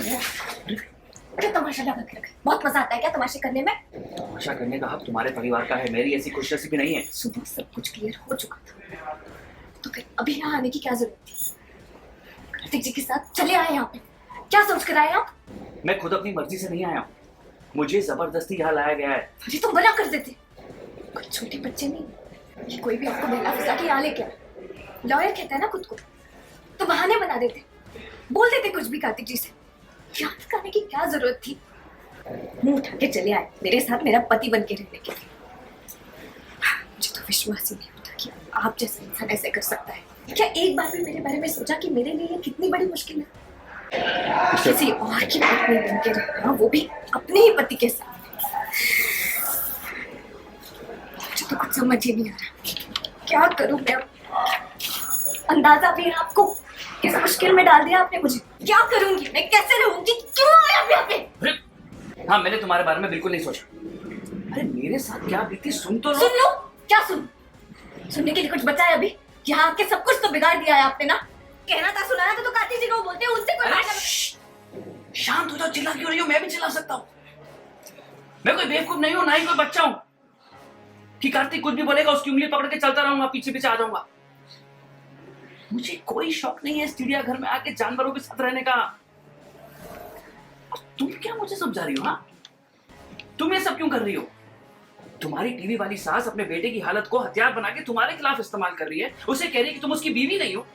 क्या तमाशा लगा के रखा? बहुत मजा आता है क्या तमाशे करने में? तमाशा करने का हक तुम्हारे परिवार का है, मेरी ऐसी खुशनसीबी नहीं है। सुबह सब कुछ क्लियर हो चुका था, तो फिर अभी यहाँ आने की क्या जरूरत थी? कार्तिक जी के साथ चले आए यहाँ पे, क्या सोच कर आए आप? मैं खुद अपनी मर्जी से नहीं आया हूँ, मुझे जबरदस्ती यहाँ लाया गया है। अरे तुम बना कर देते, कुछ छोटे बच्चे नहीं, ये कोई भी आपको बहला फुसला के यहाँ लेके आए। लॉयर कहता है ना खुद को, तो बहाने बना देते, बोल देते कुछ भी कार्तिक जी से। यहाँ तक आने की क्या जरूरत थी? मुंह उठा के चले आए मेरे साथ मेरा पति बन के रहने के लिए। मुझे तो विश्वास ही नहीं होता कि आप जैसा इंसान ऐसे कर सकता है। क्या एक बार भी मेरे बारे में सोचा कि मेरे लिए ये कितनी बड़ी मुश्किल है? किसी और की पत्नी बन के रहना, वो भी अपने ही पति के साथ। मुझे तो कुछ समझ ही नहीं आ रहा, क्या करूं मैं अब? अंदाजा भी है आपको किस मुश्किल में डाल दिया आपने मुझे। क्या करूंगी मैं, कैसे रहूंगी, क्यों आया यहाँ पे? हाँ, मैंने तुम्हारे बारे में बिल्कुल नहीं सोचा। अरे मेरे साथ क्या बीती सुन तो लो। सुन लो, क्या सुनने के लिए कुछ बचा है अभी? यहाँ आके सब कुछ तो बिगाड़ दिया है आपने ना। कहना था सुनाना था तो कार्तिक जी को बोलते, उनसे कोई बात। शांत हो जाओ, चिल्ला क्यों रही हो? मैं भी चिल्ला सकता हूँ। मैं कोई बेवकूफ नहीं हूँ, ना ही कोई बच्चा हूँ कि कार्तिक कुछ भी बोलेगा उसकी उंगली पकड़ के चलता रहूंगा, पीछे पीछे आ जाऊंगा। मुझे कोई शौक नहीं है इस चिड़ियाघर में आके जानवरों के साथ रहने का। तुम क्या मुझे समझा रही हो? हाँ, तुम ये सब क्यों कर रही हो? तुम्हारी टीवी वाली सास अपने बेटे की हालत को हथियार बना के तुम्हारे खिलाफ इस्तेमाल कर रही है। उसे कह रही है कि तुम उसकी बीवी नहीं हो,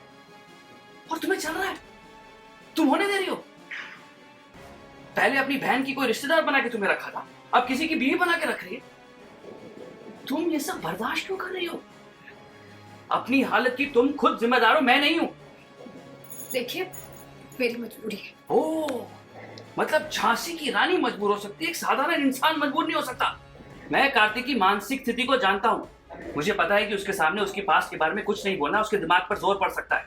और तुम्हें चल रहा है, तुम होने दे रही हो। पहले अपनी बहन की कोई रिश्तेदार बना के तुम्हें रखा था, अब किसी की बीवी बना के रख रही है। तुम ये सब बर्दाश्त क्यों कर रही हो? अपनी हालत की तुम खुद जिम्मेदार हो, मैं नहीं हूं। देखिए, मेरी मजबूरी है। ओ, मतलब झांसी की रानी मजबूर हो सकती है, एक साधारण इंसान मजबूर नहीं हो सकता। मैं कार्तिक की मानसिक स्थिति को जानता हूं। मुझे पता है कि उसके सामने उसके पास्ट के बारे में कुछ नहीं बोलना, उसके दिमाग पर जोर पड़ सकता है,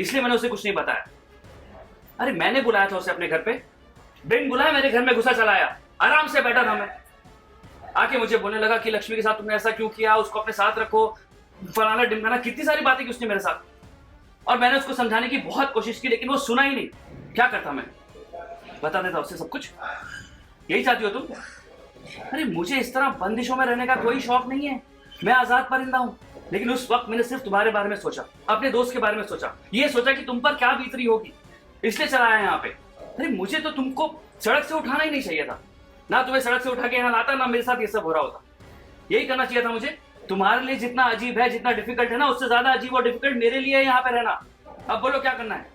इसलिए मैंने उसे कुछ नहीं बताया। अरे मैंने बुलाया था उसे अपने घर पे, बिन बुलाया मेरे घर में घुसा चला आया। आराम से बैठा था मैं, आके मुझे बोलने लगा कि लक्ष्मी के साथ तुमने ऐसा क्यों किया, उसको अपने साथ रखो, फलाना ढिमकाना, कितनी सारी बातें की उसने मेरे साथ। और मैंने उसको समझाने की बहुत कोशिश की, लेकिन वो सुना ही नहीं। क्या करता मैं? बता देता उससे सब कुछ। यही चाहती हो तुम? अरे मुझे इस तरह बंदिशों में रहने का कोई शौक नहीं है, मैं आजाद परिंदा हूं। लेकिन उस वक्त मैंने सिर्फ तुम्हारे बारे में सोचा, अपने दोस्त के बारे में सोचा, ये सोचा कि तुम पर क्या बीत रही होगी, इसलिए चला आया यहाँ पे। अरे मुझे तो तुमको सड़क से उठाना ही नहीं चाहिए था, ना तुम्हें सड़क से उठा के यहाँ लाता, ना मेरे साथ ये सब हो रहा होता। यही करना चाहिए था मुझे। तुम्हारे लिए जितना अजीब है, जितना डिफिकल्ट है ना, उससे ज्यादा अजीब और डिफिकल्ट मेरे लिए है यहाँ पे रहना। अब बोलो क्या करना है?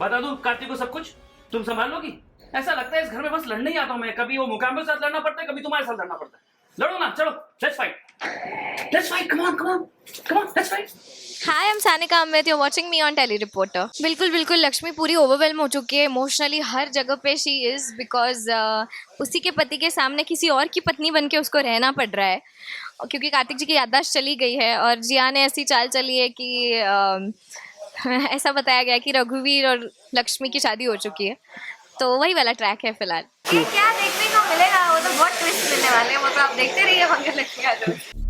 बता दूं कार्तिक को सब कुछ? तुम संभाल लोगी? ऐसा लगता है इस घर में बस लड़ने ही आता हूं मैं। कभी वो मुकाबले के साथ लड़ना पड़ता है, कभी तुम्हारे साथ लड़ना पड़ता है। लड़ो ना, चलो, let's fight, come on, let's fight. Hi, I am Sanika Amit, you are watching me on Tele Reporter. बिल्कुल लक्ष्मी पूरी ओवरवेलम हो चुकी है इमोशनली, हर जगह पे शी इज़, बिकॉज उसी के पति के सामने किसी और की पत्नी बन के उसको रहना पड़ रहा है, क्योंकि कार्तिक जी की याददाश्त चली गई है। और जिया ने ऐसी चाल चली है कि ऐसा बताया गया कि रघुवीर और लक्ष्मी की शादी हो चुकी है, तो वही वाला ट्रैक है फिलहाल। ये क्या देखने को मिलेगा, वो तो बहुत ट्विस्ट मिलने वाले हैं, वो तो आप देखते रहिए मंगल लक्ष्मी।